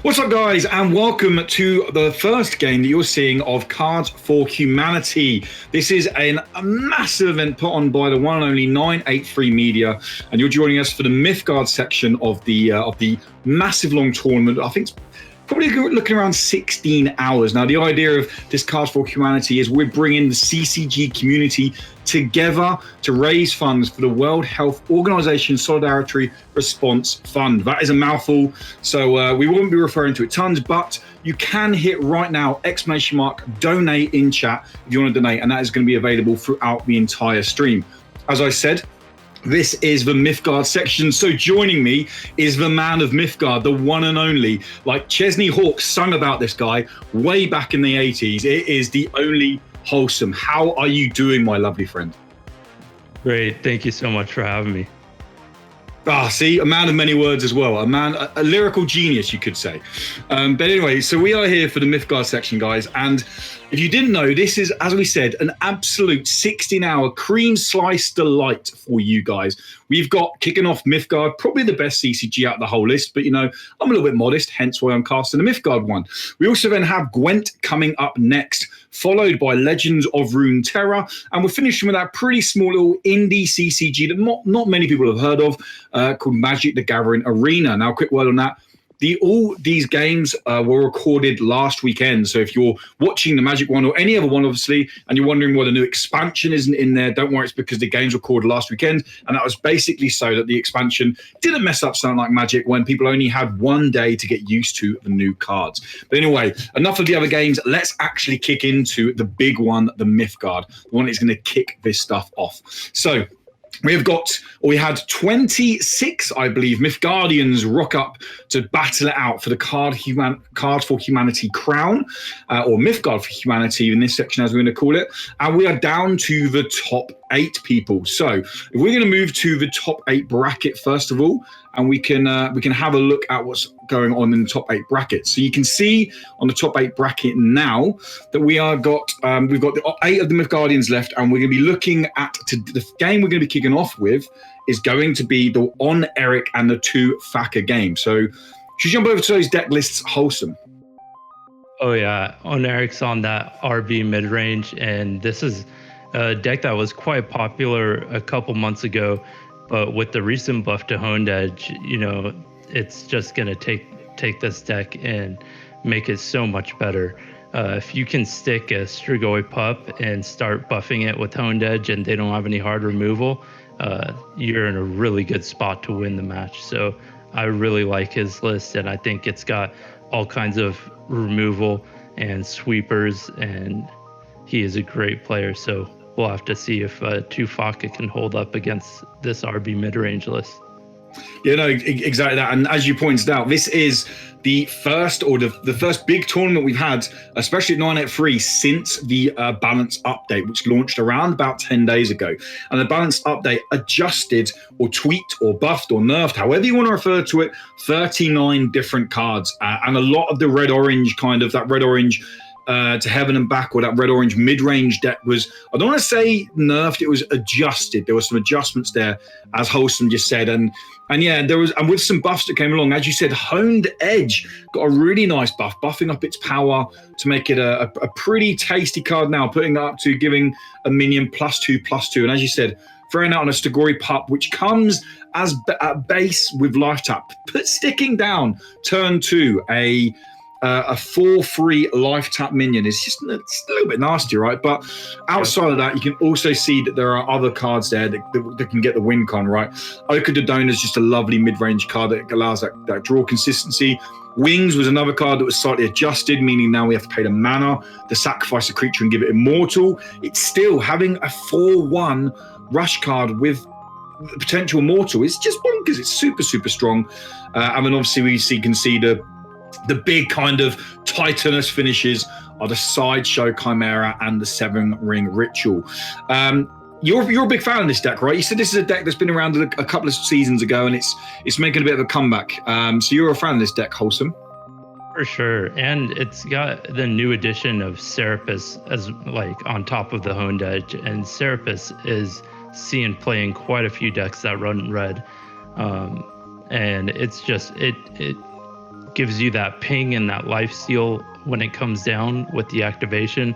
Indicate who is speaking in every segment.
Speaker 1: What's up, guys, and welcome to the first game that you're seeing of Cards for Humanity. This is a massive event put on by the one and only 983 Media, and you're joining us for the Mythgard section of the massive long tournament. I think it's probably looking around 16 hours. Now, the idea of this Cards for Humanity is we're bringing the CCG community together to raise funds for the World Health Organization Solidarity Response Fund. That is a mouthful, so we won't be referring to it tons, but you can hit right now, !donate in chat if you want to donate, and that is going to be available throughout the entire stream. As I said, this is the Mythgard section. So joining me is the man of Mythgard, the one and only, like Chesney Hawkes sung about this guy way back in the 80s. It is the only Wholesome. How are you doing, my lovely friend?
Speaker 2: Great. Thank you so much for having me.
Speaker 1: See, a man of many words as well. A lyrical genius, you could say. But anyway, so we are here for the Mythgard section, guys. And if you didn't know, this is, as we said, an absolute 16-hour cream slice delight for you guys. We've got kicking off Mythgard, probably the best CCG out of the whole list. But, you know, I'm a little bit modest, hence why I'm casting the Mythgard one. We also then have Gwent coming up next, followed by Legends of Runeterra. And we're finishing with that pretty small little indie CCG that not many people have heard of, called Magic the Gathering Arena. Now, a quick word on that. All these games were recorded last weekend. So if you're watching the Magic one or any other one, obviously, and you're wondering why the new expansion isn't in there, don't worry, it's because the games were recorded last weekend. And that was basically so that the expansion didn't mess up something like Magic when people only had one day to get used to the new cards. But anyway, enough of the other games. Let's actually kick into the big one, the Mythgard, the one that's going to kick this stuff off. So we had 26, I believe, Mythgardians rock up to battle it out for the Cards for Humanity crown, or Mythgard for Humanity in this section, as we're going to call it. And we are down to the top 8 people. So if we're going to move to the top 8 bracket first of all, and we can have a look at what's going on in the top 8 bracket. So you can see on the top 8 bracket now that we've got the 8 of the Mythgardians left, and we're going to be looking at the game we're going to be kicking off with is going to be the On Eric and the 2 Thacker game. So should you jump over to those deck lists, Wholesome?
Speaker 2: Oh yeah, On Eric's on that RB mid-range, and this is a deck that was quite popular a couple months ago. But with the recent buff to Honed Edge, you know, it's just going to take this deck and make it so much better. If you can stick a Strigoi Pup and start buffing it with Honed Edge and they don't have any hard removal, you're in a really good spot to win the match. So I really like his list, and I think it's got all kinds of removal and sweepers, and he is a great player. So we'll have to see if 2 Thacker can hold up against this RB mid-range list.
Speaker 1: Yeah, no, exactly that. And as you pointed out, this is the first big tournament we've had, especially at 983, since the balance update, which launched around about 10 days ago. And the balance update adjusted or tweaked or buffed or nerfed, however you want to refer to it, 39 different cards. And a lot of the red-orange to Heaven and Back, or that red-orange mid-range deck was, I don't want to say nerfed, it was adjusted. There were some adjustments there, as Wholesome just said. And yeah, and with some buffs that came along, as you said, Honed Edge got a really nice buff, buffing up its power to make it a pretty tasty card now, putting it up to giving a minion +2/+2. And as you said, throwing out on a Strigoi Pup, which comes as at base with life tap, sticking down turn 2 a 4/3 life tap minion is just it's a little bit nasty, right? But outside of that, you can also see that there are other cards there that can get the win con, right? Oka Dodona is just a lovely mid-range card that allows that draw consistency. Wings was another card that was slightly adjusted, meaning now we have to pay the mana to sacrifice a creature and give it immortal. It's still having a 4/1 rush card with potential immortal. It's just bonkers. It's super, super strong. And then obviously we can see the big kind of Titanus finishes are the Sideshow Chimera and the 7-Ring Ritual. You're a big fan of this deck, right? You said this is a deck that's been around a couple of seasons ago, and it's making a bit of a comeback. So you're a fan of this deck, Wholesome?
Speaker 2: For sure, and it's got the new addition of Serapis as like on top of the Honed Edge, and Serapis is seen playing quite a few decks that run red, and it's just it gives you that ping and that life steal when it comes down with the activation,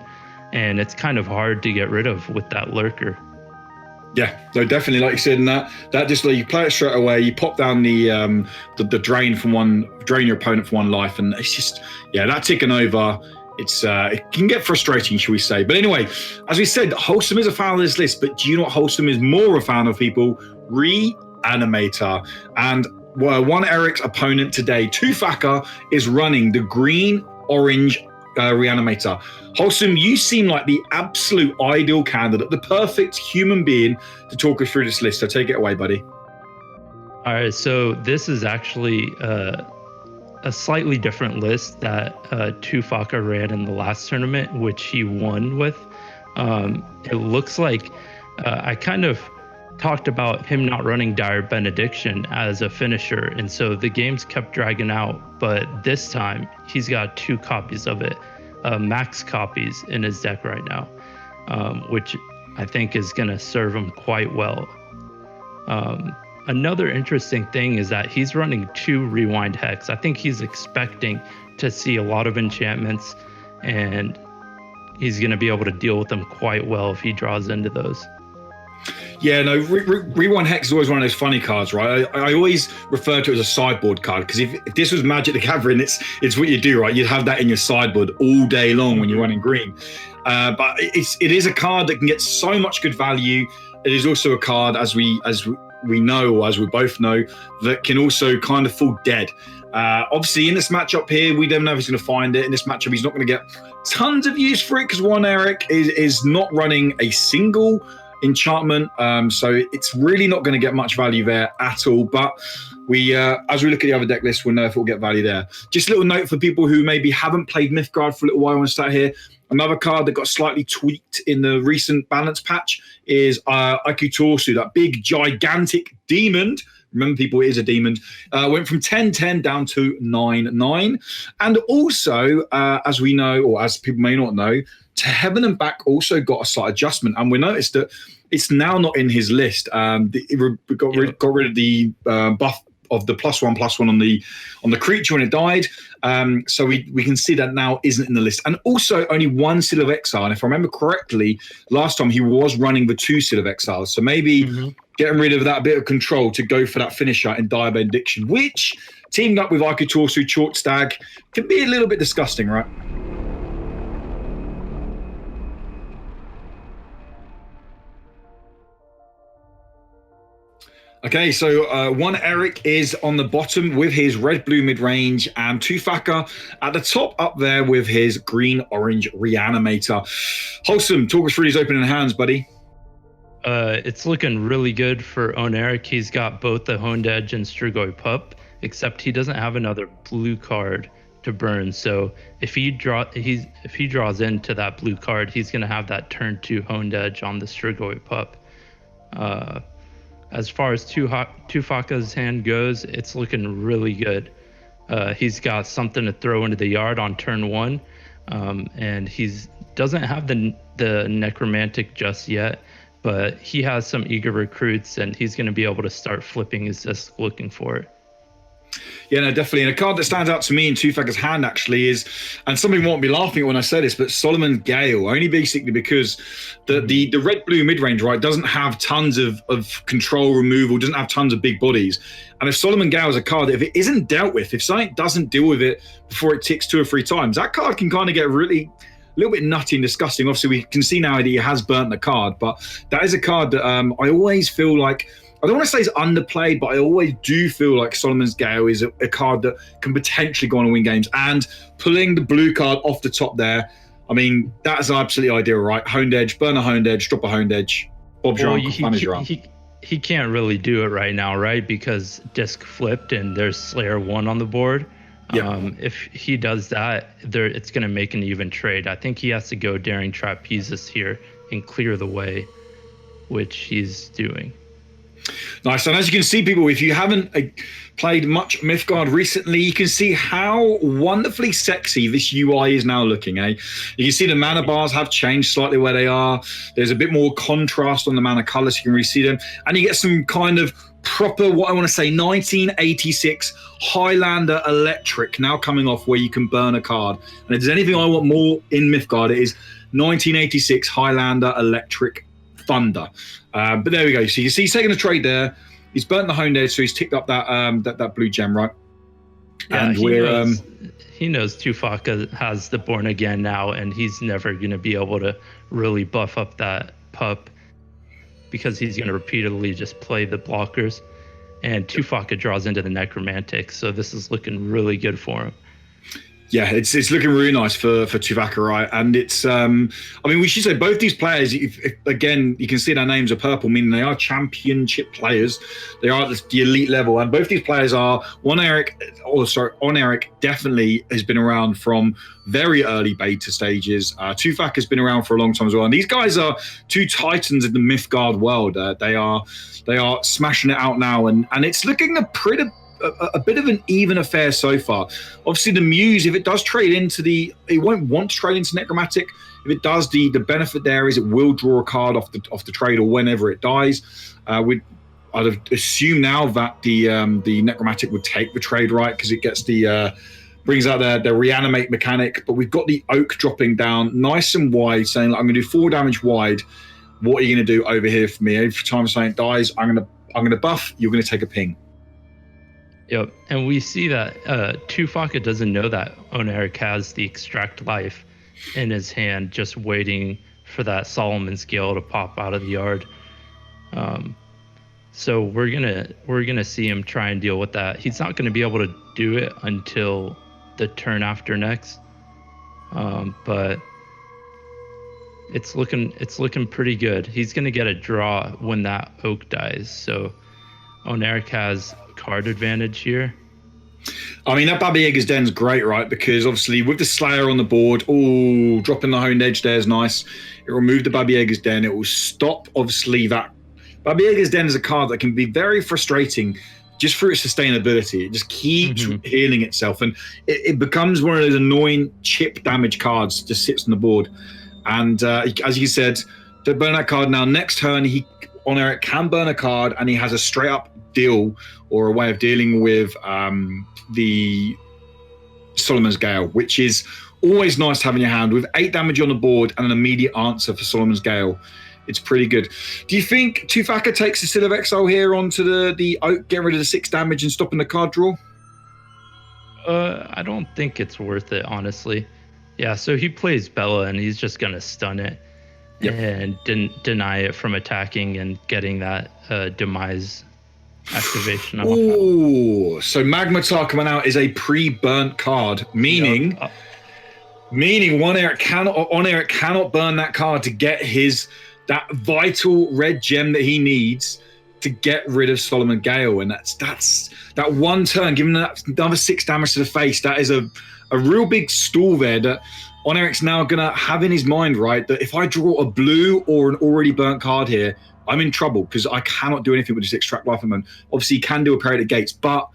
Speaker 2: and it's kind of hard to get rid of with that lurker.
Speaker 1: Yeah, no, definitely, like you said, and that just like you play it straight away. You pop down the drain your opponent for one life, and it's just that ticking over. It can get frustrating, shall we say? But anyway, as we said, Wholesome is a fan of this list. But do you know what Wholesome is more a fan of? People, Reanimator, and one Eric's opponent today, Tufaka, is running the green-orange Reanimator. Wholesome, you seem like the absolute ideal candidate, the perfect human being to talk us through this list. So take it away, buddy.
Speaker 2: All right, so this is actually a slightly different list that Tufaka ran in the last tournament, which he won with. It looks like I kind of talked about him not running Dire Benediction as a finisher, and so the games kept dragging out. But this time, he's got 2 copies of it, max copies in his deck right now, which I think is going to serve him quite well. Another interesting thing is that he's running 2 Rewind Hex. I think he's expecting to see a lot of enchantments, and he's going to be able to deal with them quite well if he draws into those.
Speaker 1: Yeah, no, Rewind Hex is always one of those funny cards, right? I always refer to it as a sideboard card, because if this was Magic the Gathering, it's what you do, right? You'd have that in your sideboard all day long when you're running green. But it is a card that can get so much good value. It is also a card, as we know, or as we both know, that can also kind of fall dead. Obviously, in this matchup here, we don't know if he's going to find it. In this matchup, he's not going to get tons of use for it, because one Eric is not running a single enchantment, so it's really not going to get much value there at all. But we, as we look at the other deck list, we'll know if it will get value there. Just a little note for people who maybe haven't played Mythgard for a little while. I want to start here. Another card that got slightly tweaked in the recent balance patch is Ikutorsu, that big gigantic demon. Remember, people, it is a demon. Went from 10-10 down to 9-9. And also, as we know, or as people may not know, To Heaven and Back also got a slight adjustment. And we noticed that it's now not in his list. It got rid of the buff of the +1/+1 on the creature when it died. So we can see that now isn't in the list. And also only 1 Seal of Exile. And if I remember correctly, last time he was running the 2 Seal of Exile. So maybe getting rid of that bit of control to go for that finisher in Dire Benediction, which teamed up with Ikutorsu, Chalk Stag, can be a little bit disgusting, right? Okay, so one Eric is on the bottom with his red-blue mid-range, and Tufaka at the top up there with his green-orange Reanimator. Wholesome, talk us through his opening hands, buddy.
Speaker 2: It's looking really good for Eric. He's got both the Honed Edge and Strigoi Pup, except he doesn't have another blue card to burn. So if he draws into that blue card, he's going to have that turn 2 Honed Edge on the Strigoi Pup. As far as Tufaka's hand goes, it's looking really good. He's got something to throw into the yard on turn 1, and doesn't have the Necromantic just yet, but he has some eager recruits, and he's going to be able to start flipping his disc looking for it.
Speaker 1: Yeah, no, definitely. And a card that stands out to me in Tufaka's hand actually is, and somebody won't be laughing at when I say this, but Solomon's Gale, only basically because the red-blue mid-range, right, doesn't have tons of control removal, doesn't have tons of big bodies. And if Solomon Gale is a card, if it isn't dealt with, if something doesn't deal with it before it ticks 2 or 3 times, that card can kind of get really a little bit nutty and disgusting. Obviously, we can see now that he has burnt the card, but that is a card that I always feel like, I don't want to say it's underplayed, but I always do feel like Solomon's Gale is a card that can potentially go on and win games. And pulling the blue card off the top there, I mean, that is absolutely ideal, right? Honed Edge, burn a Honed Edge, drop a Honed Edge. Bob's your uncle, fun is your uncle.
Speaker 2: He can't really do it right now, right? Because disc flipped and there's Slayer 1 on the board. Yeah. If he does that, it's going to make an even trade. I think he has to go Daring Trapezist here and clear the way, which he's doing.
Speaker 1: Nice. And as you can see, people, if you haven't played much Mythgard recently, you can see how wonderfully sexy this UI is now looking. You can see the mana bars have changed slightly where they are. There's a bit more contrast on the mana colors. You can really see them. And you get some kind of proper, what I want to say, 1986 Highlander Electric now coming off, where you can burn a card. And if there's anything I want more in Mythgard, it is 1986 Highlander Electric Thunder. But there we go. So you see he's taking a trade there. He's burnt the home there, so he's ticked up that that blue gem, right?
Speaker 2: Yeah,
Speaker 1: and
Speaker 2: he knows Tufaka has the Born Again now, and he's never going to be able to really buff up that pup, because he's going to repeatedly just play the blockers. And Tufaka draws into the Necromantic, so this is looking really good for him.
Speaker 1: Yeah, it's looking really nice for Tufaka, right? And it's, I mean, we should say both these players, if, again, you can see their names are purple, meaning they are championship players. They are at the elite level. And both these players are, On Eric definitely has been around from very early beta stages. Tufaka has been around for a long time as well. And these guys are two titans in the Mythgard world. They are smashing it out now. And it's looking a bit of an even affair so far. Obviously, the Muse, if it does trade into it won't want to trade into Necromantic. If it does, the benefit there is it will draw a card off the trade or whenever it dies. I'd assume now that the Necromantic would take the trade, right? Because it gets brings out the reanimate mechanic. But we've got the Oak dropping down nice and wide, saying, like, I'm going to do 4 damage wide. What are you going to do over here for me? Every time something dies, I'm going to buff. You're going to take a ping.
Speaker 2: Yep, and we see that Tufaka doesn't know that Oneric has the Extract Life in his hand, just waiting for that Solomon Scale to pop out of the yard. So we're gonna see him try and deal with that. He's not gonna be able to do it until the turn after next, but it's looking pretty good. He's gonna get a draw when that Oak dies. So Oneric has card advantage here.
Speaker 1: I mean, that Baba Yaga's Den is great, right? Because obviously with the Slayer on the board, dropping the Honed Edge there is nice. It will remove the Baba Yaga's Den. It will stop, obviously, that. Baba Yaga's Den is a card that can be very frustrating just for its sustainability. It just keeps healing itself. And it becomes one of those annoying chip damage cards that just sits on the board. And as you said, to burn that card now, next turn, Oneric can burn a card, and he has a straight up deal or a way of dealing with the Solomon's Gale, which is always nice to have in your hand. With 8 damage on the board and an immediate answer for Solomon's Gale, it's pretty good. Do you think Tufaka takes the Seal of Exile here onto the Oak, get rid of the 6 damage and stopping the card draw?
Speaker 2: I don't think it's worth it, honestly. Yeah, so he plays Bella, and he's just gonna stun it. Yep. And deny it from attacking and getting that demise activation.
Speaker 1: Oh, so Magmatar coming out is a pre-burnt card, meaning Oneric cannot burn that card to get that vital red gem that he needs to get rid of Solomon Gale. And that's that one turn, giving that another 6 damage to the face. That is a real big stall there that Oneric's now going to have in his mind, right, that if I draw a blue or an already burnt card here, I'm in trouble because I cannot do anything with this Extract Life Amendment. Obviously, he can do a pair at the gates, but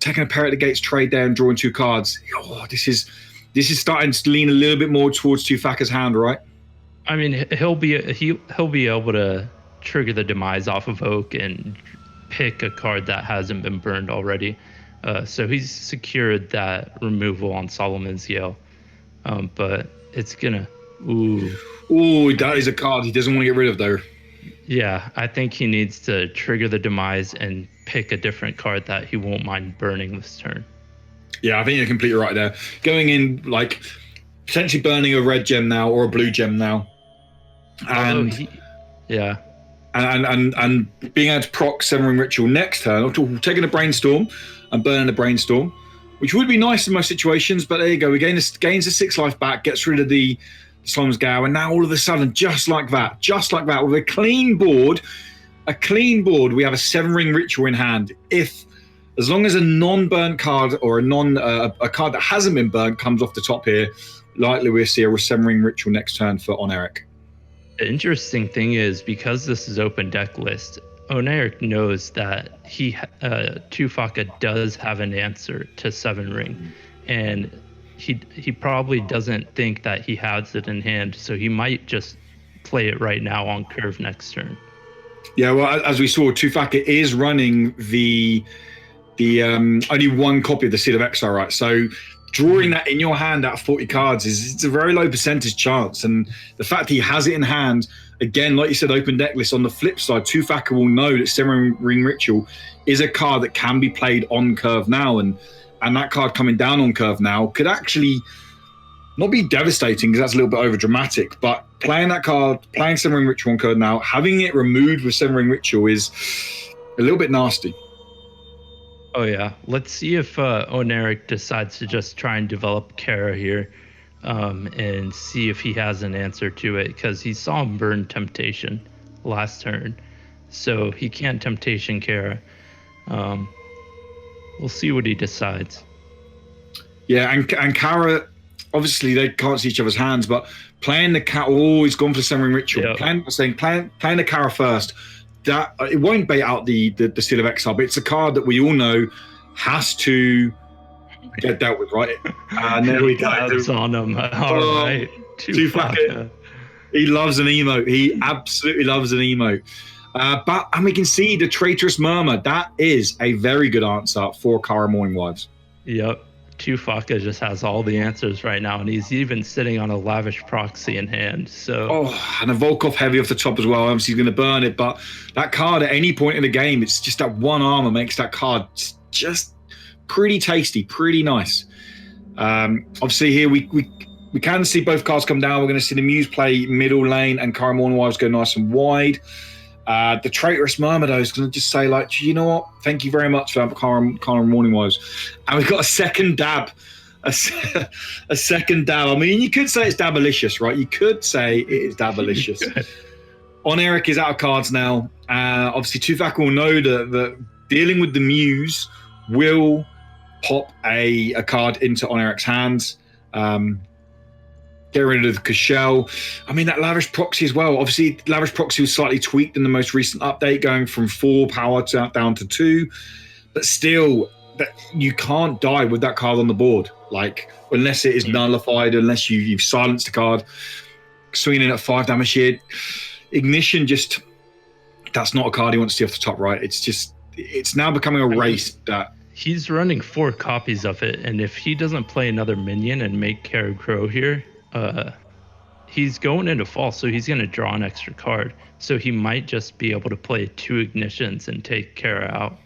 Speaker 1: taking a pair at the gates trade there and drawing 2 cards, this is starting to lean a little bit more towards Tufaka's hand, right?
Speaker 2: I mean, he'll be able to trigger the demise off of Oak and pick a card that hasn't been burned already. So he's secured that removal on Solomon's Gale. But it's gonna.
Speaker 1: That is a card he doesn't want to get rid of, though.
Speaker 2: Yeah, I think he needs to trigger the demise and pick a different card that he won't mind burning this turn.
Speaker 1: Yeah, I think you're completely right there. Going in, like, potentially burning a red gem now or a blue gem now. And and being able to proc 7-ring Ritual next turn, or taking a Brainstorm and burning a Brainstorm, which would be nice in most situations, but there you go. We gains the 6 life back, gets rid of the Solomon's Gale, and now all of a sudden, just like that, with a clean board, we have a 7-ring Ritual in hand. As long as a non-burnt card or a card that hasn't been burnt comes off the top here, likely we'll see a 7-ring Ritual next turn for Oneric.
Speaker 2: The interesting thing is, because this is open deck list, Oneric knows that Tufaka does have an answer to Seven Ring, and he probably doesn't think that he has it in hand, so he might just play it right now on curve next turn.
Speaker 1: Yeah, well, as we saw, Tufaka is running the only one copy of the Seal of Exile, right? So drawing that in your hand out of 40 cards it's a very low percentage chance, and the fact he has it in hand, again, like you said, open deck list. On the flip side, Tufaka will know that Seven Ring Ritual is a card that can be played on curve now, and that card coming down on curve now could actually not be devastating because that's a little bit over dramatic, but playing that card, playing Seven Ring Ritual on curve now, having it removed with Seven Ring Ritual is a little bit nasty.
Speaker 2: Oh yeah, let's see if Oneric decides to just try and develop Kara here, and see if he has an answer to it, because he saw him burn Temptation last turn, so he can't Temptation Kara. We'll see what he decides.
Speaker 1: Yeah, and Kara, obviously they can't see each other's hands, but playing the cat, always gone for Seven Ring Ritual.
Speaker 2: Yep.
Speaker 1: Playing the Kara first. That it won't bait out the Seal of Exile, but it's a card that we all know has to get dealt with, right? And there we go.
Speaker 2: It's on him. All right.
Speaker 1: Tufaka. He loves an emote. He absolutely loves an emote. And we can see the Traitorous Murmur. That is a very good answer for Kara Morning Wives.
Speaker 2: Yep. Tufaka just has all the answers right now, and he's even sitting on a Lavish Proxy in hand. So,
Speaker 1: and a Volkov Heavy off the top as well. Obviously, he's going to burn it, but that card at any point in the game, it's just that one armor makes that card just pretty tasty, pretty nice. Obviously, here we can see both cards come down. We're going to see the Muse play middle lane and Kara Morning Wives go nice and wide. The Traitorous Murmur though is going to just say, like, you know what? Thank you very much for Kara Morning Wives. And we've got a second dab. A second dab. I mean, you could say it's dabalicious, right? You could say it is dabalicious. Oneric is out of cards now. Obviously, Tufaka will know that dealing with the Muse will pop a card into Oneric's hands. Get rid of the Cashel. I mean, that Lavish Proxy as well. Obviously, Lavish Proxy was slightly tweaked in the most recent update, going from 4 power down to 2. But still, that you can't die with that card on the board. Like, unless it is nullified, unless you've silenced the card. Swinging in at 5 damage here. Ignition, just, that's not a card he wants to see off the top right. It's now becoming a race that...
Speaker 2: He's running 4 copies of it, and if he doesn't play another minion and make Kara grow here, he's going into fall, so he's going to draw an extra card. So he might just be able to play 2 Ignitions and take Kara out.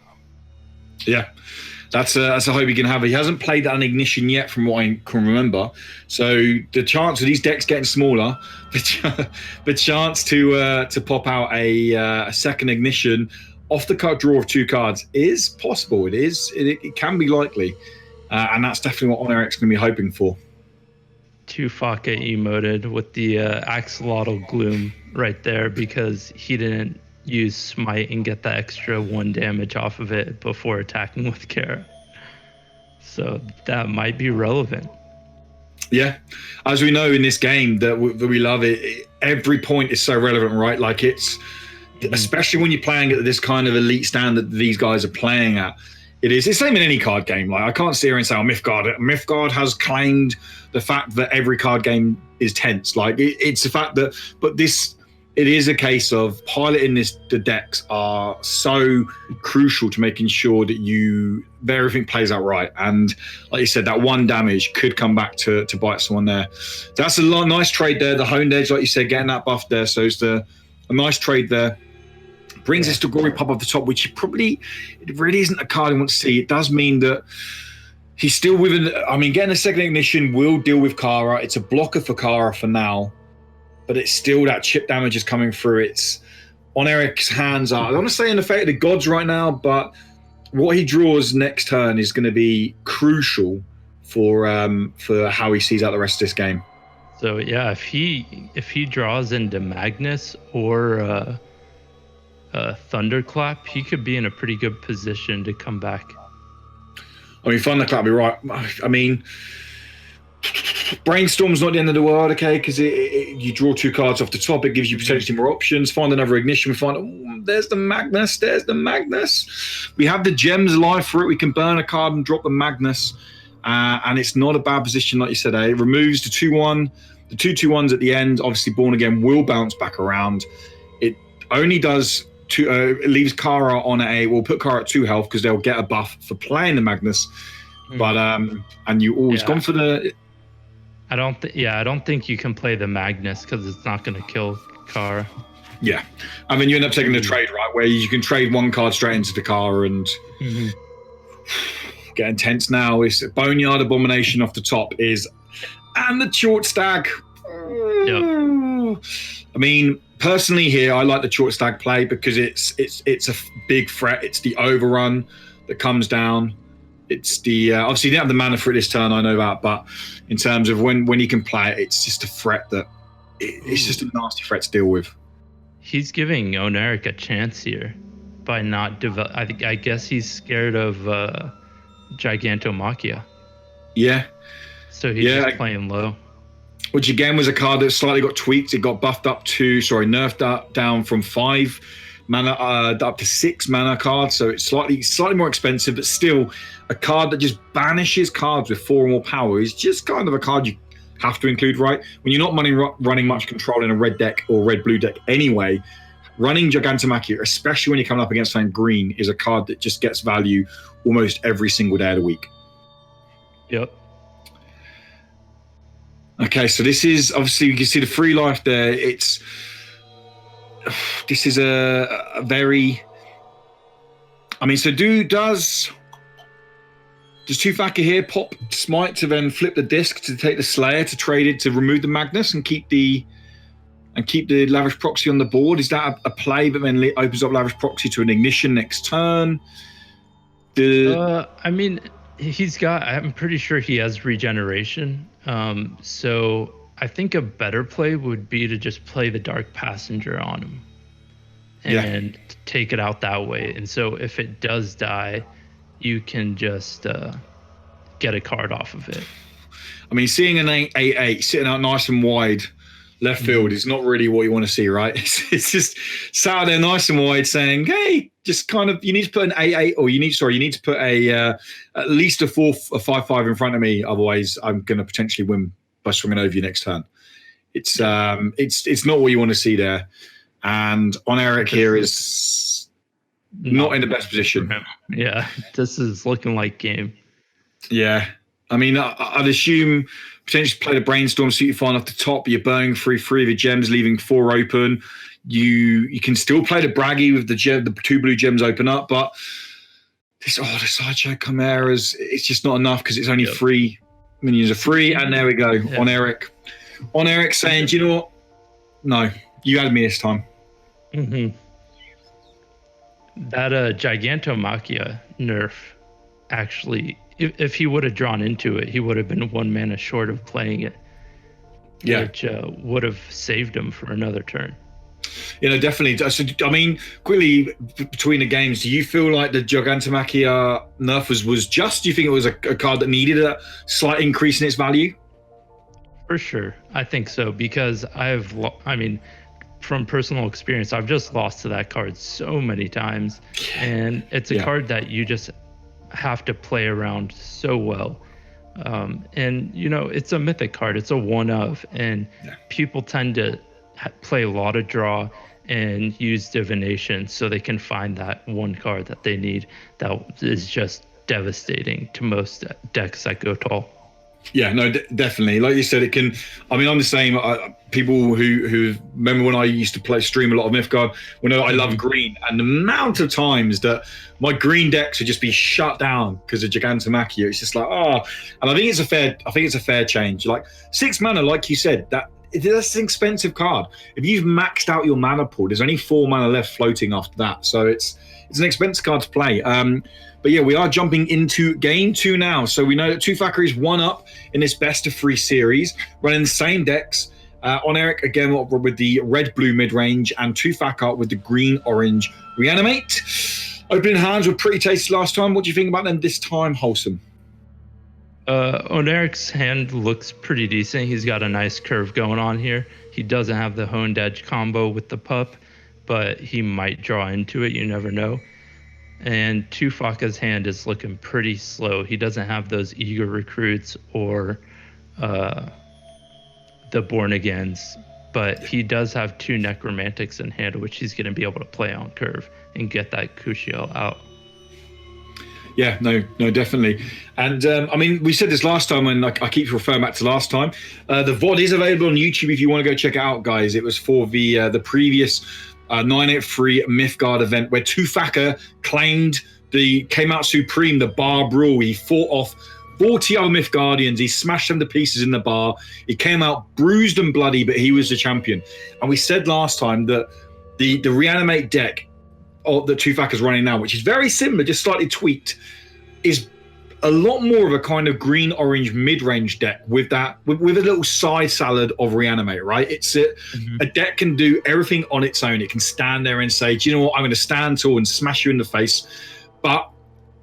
Speaker 2: Yeah,
Speaker 1: that's a hope he can have. He hasn't played an Ignition yet, from what I can remember. So the chance of these decks getting smaller, the chance to pop out a second Ignition off the card draw of 2 cards is possible. It can be likely, and that's definitely what Oneric's going to be hoping for.
Speaker 2: Tufaka emoted with the Axolotl Gloom right there because he didn't use Smite and get the extra 1 damage off of it before attacking with Kara. So that might be relevant.
Speaker 1: Yeah, as we know in this game that we love it, every point is so relevant, right? Like especially when you're playing at this kind of elite standard that these guys are playing at. It's the same in any card game. Like, I can't sit here and say, Mythgard has claimed the fact that every card game is tense. Like, it's the fact that, but it is a case of piloting the decks are so crucial to making sure that everything plays out right. And like you said, that 1 damage could come back to bite someone there. That's a nice trade there. The Honed Edge, like you said, getting that buff there. So it's a nice trade there. Brings us to Glory Pop off the top, which it really isn't a card I want to see. It does mean that he's still getting a second Ignition will deal with Kara. It's a blocker for Kara for now, but it's still that chip damage is coming through. It's on Eric's hands. I don't want to say in the fate of the gods right now, but what he draws next turn is going to be crucial for how he sees out the rest of this game.
Speaker 2: So yeah, if he draws into Magnus or Thunderclap, he could be in a pretty good position to come back.
Speaker 1: I mean, Thunderclap would be right. I mean, Brainstorm's not the end of the world, okay? Because you draw 2 cards off the top, it gives you potentially more options. Find another ignition. We find, there's the Magnus. There's the Magnus. We have the gems alive for it. We can burn a card and drop the Magnus, and it's not a bad position, like you said. It removes the 2/1. The 2/2/1s at the end. Obviously, Born Again will bounce back around. It only does it leaves Kara on we'll put Kara at 2 health because they'll get a buff for playing the Magnus. But and you always gone for the.
Speaker 2: I don't think you can play the Magnus because it's not going to kill Kara.
Speaker 1: Yeah, I mean you end up taking the trade, right, where you can trade 1 card straight into the Kara and get intense now. It's Boneyard Abomination off the top and the Short Stag.
Speaker 2: Yep.
Speaker 1: I mean, personally here, I like the Short Stag play because it's a big threat. It's the overrun that comes down. It's the obviously you didn't have the mana for it this turn, I know that, but in terms of when you can play it, it's just a threat that it's just a nasty threat to deal with.
Speaker 2: He's giving Oneric a chance here by not develop. I guess he's scared of Gigantomachia.
Speaker 1: Yeah.
Speaker 2: So he's just playing low.
Speaker 1: Which again was a card that slightly got tweaked. It got nerfed up down from 5 mana up to 6 mana cards. So it's slightly more expensive, but still a card that just banishes cards with 4 or more power is just kind of a card you have to include, right? When you're not running much control in a red deck or red-blue deck anyway, running Gigantomachia, especially when you're coming up against something green, is a card that just gets value almost every single day of the week.
Speaker 2: Yep.
Speaker 1: Okay, so this is obviously you can see the free life there. This is a very. I mean, so does 2-Factor here pop Smite to then flip the disc to take the Slayer to trade it to remove the Magnus and keep the Lavish Proxy on the board? Is that a play, but then opens up Lavish Proxy to an ignition next turn?
Speaker 2: I mean, I'm pretty sure he has regeneration. So I think a better play would be to just play the Dark Passenger on him and take it out that way. And so if it does die, you can just get a card off of it.
Speaker 1: I mean, seeing an 8/8 sitting out nice and wide left field is not really what you want to see, right? It's just sat there nice and wide saying, hey, just kind of, you need to put an 8/8 or you need to put at least a 5/5 in front of me. Otherwise, I'm going to potentially win by swinging over you next turn. It's not what you want to see there. And Oneric here is not in the best position.
Speaker 2: Yeah, this is looking like game.
Speaker 1: Yeah. I mean, I'd assume potentially play the Brainstorm, suit you fine off the top. You're burning through 3 of the gems, leaving 4 open. You can still play the Braggy with the 2 blue gems open up, but the Sideshow Chimeras, it's just not enough because it's only 3 minions are free. And there we go. Yeah. Oneric saying, do you know what? No, you had me this time.
Speaker 2: Mm-hmm. That Gigantomachia nerf actually, if he would have drawn into it, he would have been 1 mana short of playing it, which would have saved him for another turn.
Speaker 1: Definitely. So, I mean, quickly between the games, do you feel like the Gigantomachia nerf was just? Do you think it was a card that needed a slight increase in its value?
Speaker 2: For sure, I think so, because from personal experience, I've just lost to that card so many times, and it's a card that you just have to play around so well. And it's a mythic card, it's a one of, and people tend to play a lot of draw and use divination so they can find that one card that they need that is just devastating to most decks that go tall.
Speaker 1: Yeah, no, definitely. Like you said, it can. I mean, I'm the same. People who remember when I used to stream a lot of Mythgard. I love green, and the amount of times that my green decks would just be shut down because of Gigantomachia. It's just like, and I think it's a fair change. Like 6 mana, like you said, that's an expensive card. If you've maxed out your mana pool, there's only 4 mana left floating after that. So it's an expensive card to play. But yeah, we are jumping into game 2 now. So we know that 2-Factor is 1 up in this best of 3 series, running the same decks. Oneric again with the red-blue mid-range, and 2-Factor with the green-orange reanimate. Opening hands were pretty tasty last time. What do you think about them this time, Wholesome?
Speaker 2: Oneric's hand looks pretty decent. He's got a nice curve going on here. He doesn't have the honed edge combo with the pup, but he might draw into it. You never know. And Tufaka's hand is looking pretty slow. He doesn't have those eager recruits or the born agains, but he does have 2 necromantics in hand, which he's going to be able to play on curve and get that Kushiel out.
Speaker 1: Yeah, no, definitely. And I mean, we said this last time, and I keep referring back to last time. The VOD is available on YouTube if you want to go check it out, guys. It was for the previous 983 Mythgard event where Tufaka came out supreme, the bar brawl. He fought off 40 other Mythgardians. He smashed them to pieces in the bar. He came out bruised and bloody, but he was the champion. And we said last time that the reanimate deck that Tufaka's running now, which is very similar, just slightly tweaked, is a lot more of a kind of green-orange mid-range deck with a little side salad of reanimate, right? It's a deck can do everything on its own. It can stand there and say, do you know what? I'm going to stand tall and smash you in the face. But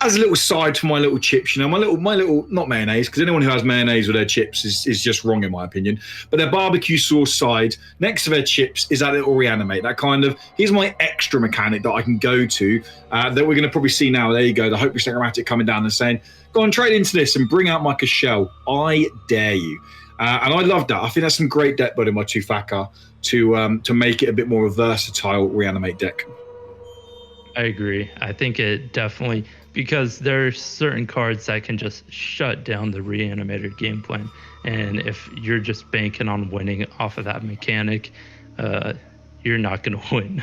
Speaker 1: as a little side to my little chips, my little not mayonnaise, because anyone who has mayonnaise with their chips is just wrong in my opinion. But their barbecue sauce side next to their chips is that little reanimate. That kind of, here's my extra mechanic that I can go to that we're going to probably see now. There you go, the Hopeless Necromantic coming down and saying, go on, trade into this and bring out my Kushiel. I dare you. And I love that. I think that's some great deck building by Tufaka to make it a bit more of a versatile reanimate deck.
Speaker 2: I agree. I think it definitely, because there are certain cards that can just shut down the reanimator game plan. And if you're just banking on winning off of that mechanic, you're not going to win.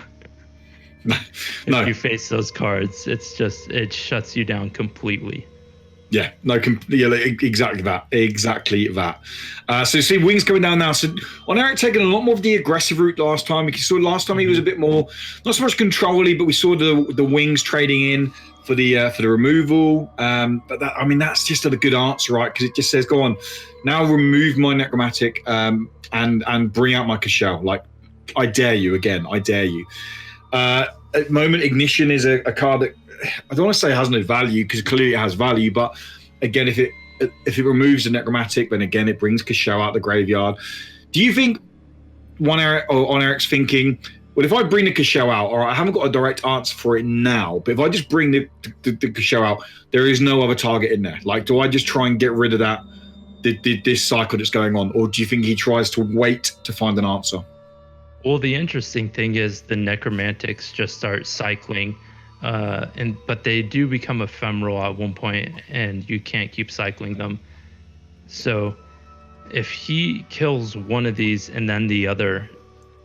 Speaker 1: No.
Speaker 2: If you face those cards, it shuts you down completely.
Speaker 1: Yeah, exactly that. So see, Wings coming down now. So Oneric taking a lot more of the aggressive route last time. We saw last time he was a bit more, not so much control-y, but we saw the Wings trading in for the removal. But that's just a good answer, right? Because it just says, go on, now remove my necromantic and bring out my Kushiel. Like, I dare you again. I dare you. At the moment, Ignition is a card that I don't want to say it has no value, because clearly it has value, but again, if it removes the necromantic, then again it brings Kushiel out the graveyard. Do you think Oneric's thinking, well, if I bring the Kushiel out, all right, I haven't got a direct answer for it now, but if I just bring the Kushiel out, there is no other target in there. Like, do I just try and get rid of that this cycle that's going on, or do you think he tries to wait to find an answer?
Speaker 2: Well, the interesting thing is the necromantics just start cycling. But they do become ephemeral at one point, and you can't keep cycling them. So if he kills one of these and then the other,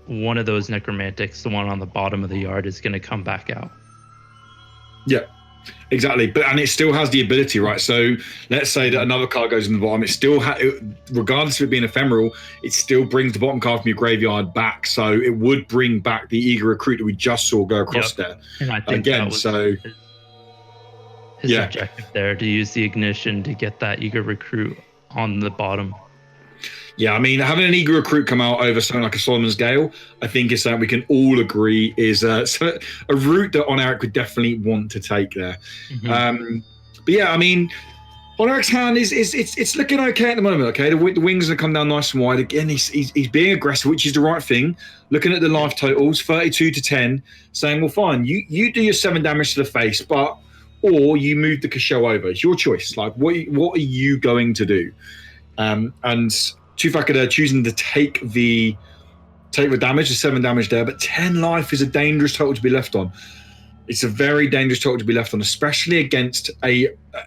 Speaker 2: one of those necromantics, the one on the bottom of the yard, is going to come back out. Yeah,
Speaker 1: exactly. And it still has the ability, right? So let's say that another card goes in the bottom. It still regardless of it being ephemeral, it still brings the bottom card from your graveyard back. So it would bring back the eager recruit that we just saw go across there.
Speaker 2: And I think
Speaker 1: again,
Speaker 2: that was his objective there, to use the Ignition to get that eager recruit on the bottom.
Speaker 1: Yeah, I mean, having an eager recruit come out over something like a Solomon's Gale, I think is something we can all agree is a route that Oneric would definitely want to take there. But yeah, I mean, Oneric's hand it's looking okay at the moment. Okay, the wings are come down nice and wide. Again, he's being aggressive, which is the right thing. Looking at the life totals, 32-10, saying, well, fine, you do your 7 damage to the face, or you move the Kushiel over. It's your choice. Like, what are you going to do? And Tufaka there choosing to take the damage, the 7 damage there, but 10 life is a dangerous total to be left on. It's a very dangerous total to be left on, especially against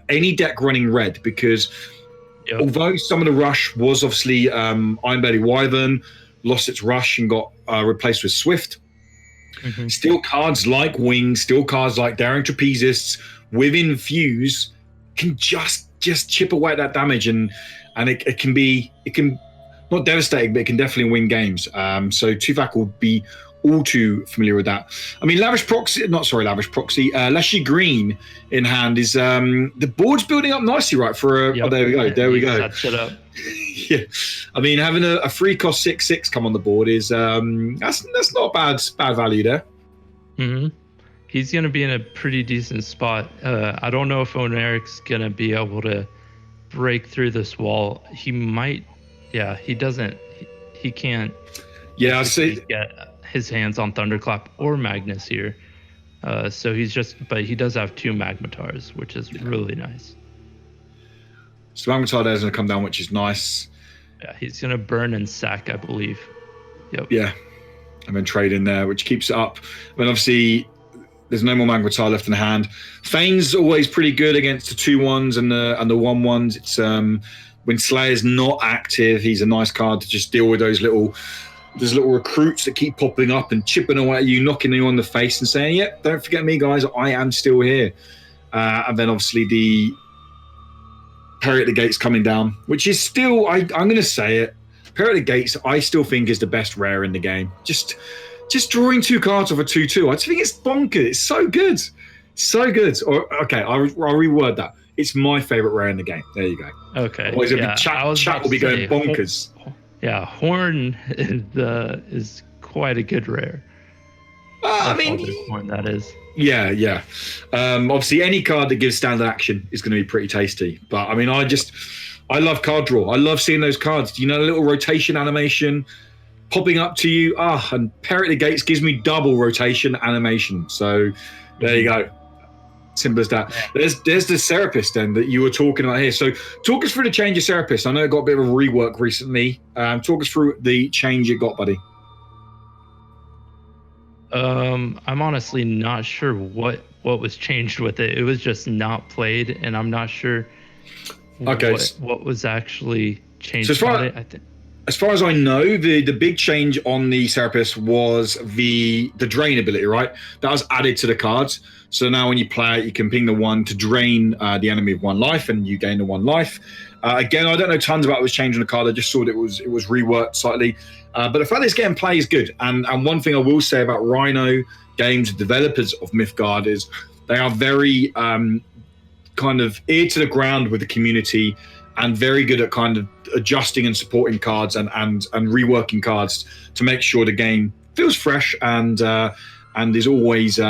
Speaker 1: any deck running red, because although some of the rush was obviously Ironbelly Wyvern lost its rush and got replaced with Swift, still cards like Wings, still cards like Daring Trapezists with Infuse can just chip away at that damage, and it can not devastating, but it can definitely win games. So Tufak will be all too familiar with that. I mean, Lavish Proxy, Leshy Green in hand is the board's building up nicely, right? For there we go. There we go.
Speaker 2: That shit up.
Speaker 1: Yeah, I mean, having a free cost 6/6 come on the board is that's not bad value there.
Speaker 2: He's going to be in a pretty decent spot. I don't know if Oneric's going to be able to break through this wall. He might, yeah, he doesn't, he can't
Speaker 1: Yeah, I see.
Speaker 2: get his hands on Thunderclap or Magnus here. So but he does have 2 Magmatars, which is really nice.
Speaker 1: So Magmatar there's going to come down, which is nice.
Speaker 2: Yeah, he's going to burn and sack, I believe. Yep.
Speaker 1: Yeah, and then trade in there, which keeps it up. But obviously, there's no more Magmatar left in hand. Fane's always pretty good against the 2/1s and the 1/1s. It's when Slayer's not active, he's a nice card to just deal with those little recruits that keep popping up and chipping away at you, knocking you on the face and saying, "Yep, don't forget me, guys. I am still here." And then obviously the Perry at the Gates coming down, which is still, I'm going to say it, Perry at the Gates, I still think is the best rare in the game. Just drawing 2 cards off a 2/2, I just think it's bonkers. It's so good. So good. Or okay, I'll reword that. It's my favorite rare in the game. There you go.
Speaker 2: Okay.
Speaker 1: Otherwise, chat will be going bonkers.
Speaker 2: Yeah, Horn is quite a good rare.
Speaker 1: I mean,
Speaker 2: Horn, that is.
Speaker 1: Yeah. Obviously, any card that gives standard action is going to be pretty tasty. But I mean, I love card draw. I love seeing those cards. You know, a little rotation animation popping up to you. And Perry at the Gates gives me double rotation animation. So there you go. Simple as that. There's the Serapis then that you were talking about here. So talk us through the change of Serapis. I know it got a bit of a rework recently. Talk us through the change it got, buddy.
Speaker 2: I'm honestly not sure what was changed with it. It was just not played, and I'm not sure what was actually changed about it. I think.
Speaker 1: As far as I know, the big change on the Serapis was the drain ability, right? That was added to the cards. So now when you play it, you can ping the 1 to drain the enemy of 1 life, and you gain the 1 life. Again, I don't know tons about what was changed on the card. I just saw that it was reworked slightly. But the fact that it's getting play is good. And one thing I will say about Rhino Games, the developers of Mythgard, is they are very kind of ear to the ground with the community and very good at kind of adjusting and supporting cards and reworking cards to make sure the game feels fresh and is always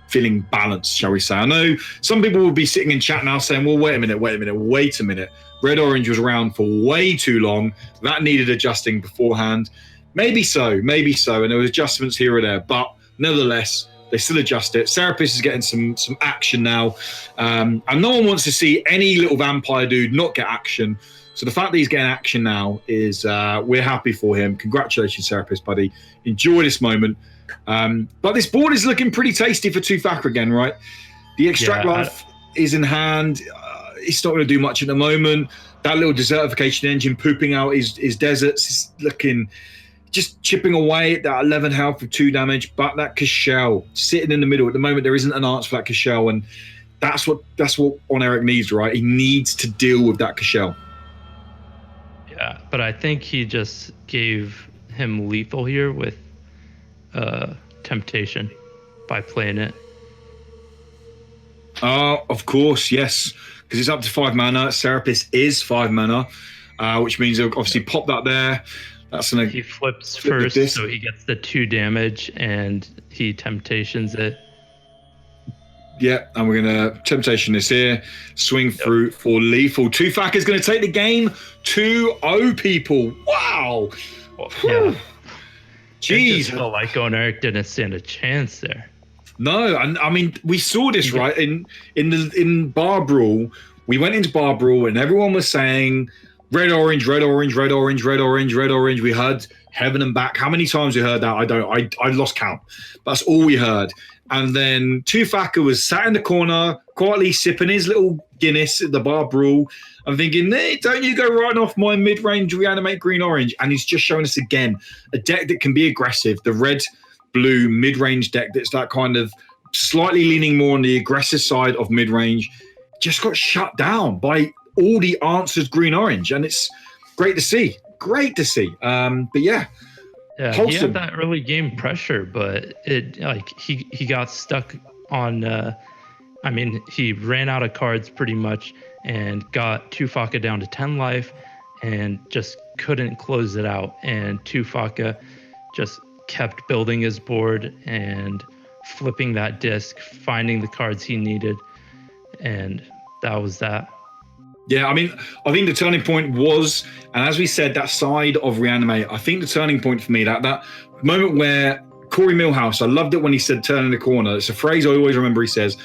Speaker 1: feeling balanced, shall we say. I know some people will be sitting in chat now saying, well, wait a minute. Red Orange was around for way too long. That needed adjusting beforehand. Maybe so. And there was adjustments here or there. But nevertheless, they still adjust it. Serapis is getting some action now. And no one wants to see any little vampire dude not get action. So the fact that he's getting action now is we're happy for him. Congratulations, Serapis, buddy. Enjoy this moment. But this board is looking pretty tasty for Tufaka again, right? The Extract Life is in hand. It's not going to do much at the moment. That little desertification engine pooping out his deserts is looking, just chipping away at that 11 health with 2 damage. But that Cashel sitting in the middle at the moment, there isn't an answer for that Cashel, and that's what On Eric needs, right? He needs to deal with that Cashel.
Speaker 2: Yeah, but I think he just gave him lethal here with Temptation by playing it.
Speaker 1: Of course, yes, because it's up to 5 mana. Serapis is 5 mana, which means he'll obviously pop that there. That's
Speaker 2: he flips first, so he gets the 2 damage, and he Temptations it.
Speaker 1: Yeah, and we're going to Temptation this here. Swing through for lethal. Tufaka is going to take the game 2-0, people. Wow.
Speaker 2: Yeah.
Speaker 1: Jeez.
Speaker 2: It just felt like Eric didn't stand a chance there.
Speaker 1: No, and I mean, we saw this, right? In Bar Brawl, we went into Bar Brawl and everyone was saying red, orange, red, orange, red, orange, red, orange, red, orange. We heard heaven and back. How many times we heard that? I lost count. That's all we heard. And then Tufaka was sat in the corner, quietly sipping his little Guinness at the Bar Brawl. I'm thinking, hey, don't you go right off my mid-range reanimate green-orange. And he's just showing us again a deck that can be aggressive. The red-blue mid-range deck that's that kind of slightly leaning more on the aggressive side of mid-range just got shut down by all the answered green-orange. And it's great to see. Great to see. But yeah.
Speaker 2: Yeah, Wholesome. He had that early game pressure, but he got stuck on. He ran out of cards pretty much and got Tufaka down to 10 life, and just couldn't close it out. And Tufaka just kept building his board and flipping that disc, finding the cards he needed, and that was that.
Speaker 1: Yeah, I mean, I think the turning point was, and as we said, that side of Reanimate, I think the turning point for me, that moment where Corey Milhouse, I loved it when he said turning the corner. It's a phrase I always remember he says,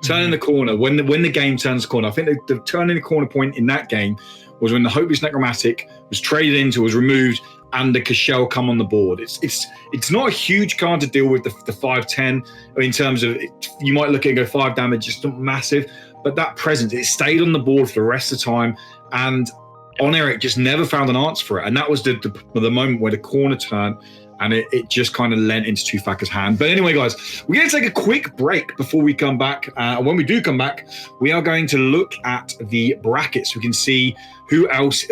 Speaker 1: turning the corner, when the game turns the corner. I think the turning the corner point in that game was when the Hopeless Necromantic was traded into, was removed, and the Cashel come on the board. It's not a huge card to deal with, the 5/10. In terms of, you might look at it and go 5 damage, it's not massive, but that presence, it stayed on the board for the rest of the time, and On Eric just never found an answer for it. And that was the moment where the corner turned, and it just kind of lent into Tufaka's hand. But anyway, guys, we're going to take a quick break before we come back. And when we do come back, we are going to look at the brackets. We can see who else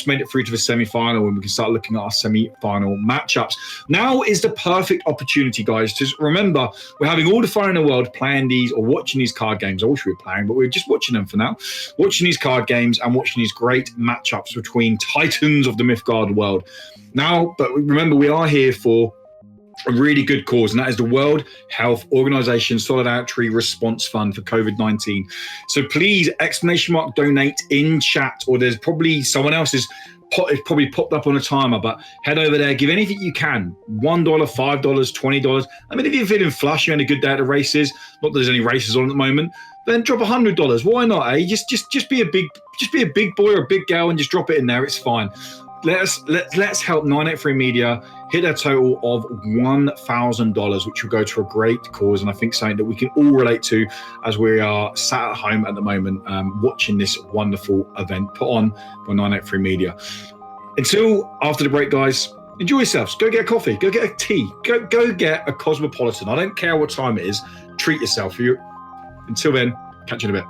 Speaker 1: made it through to the semi-final, and we can start looking at our semi-final matchups. Now is the perfect opportunity, guys, to remember we're having all the fun in the world playing these or watching these card games. I wish we were playing, but we're just watching them for now. Watching these card games and watching these great matchups between titans of the Mythgard world. Now, but remember, we are here for a really good cause, and that is the World Health Organization Solidarity Response Fund for COVID-19. So please, !donate in chat, or there's probably someone else's probably popped up on a timer, but head over there, give anything you can. $1, $5, $20. I mean, if you're feeling flush, you're having a good day at the races, not that there's any races on at the moment, then drop $100. Why not, eh? Just be a big boy or a big girl and just drop it in there. It's fine. Let's help 983 Media hit a total of $1,000, which will go to a great cause, and I think something that we can all relate to as we are sat at home at the moment, watching this wonderful event put on by 983 Media. Until after the break, guys, enjoy yourselves. Go get a coffee. Go get a tea. Go get a Cosmopolitan. I don't care what time it is. Treat yourself. Until then, catch you in a bit.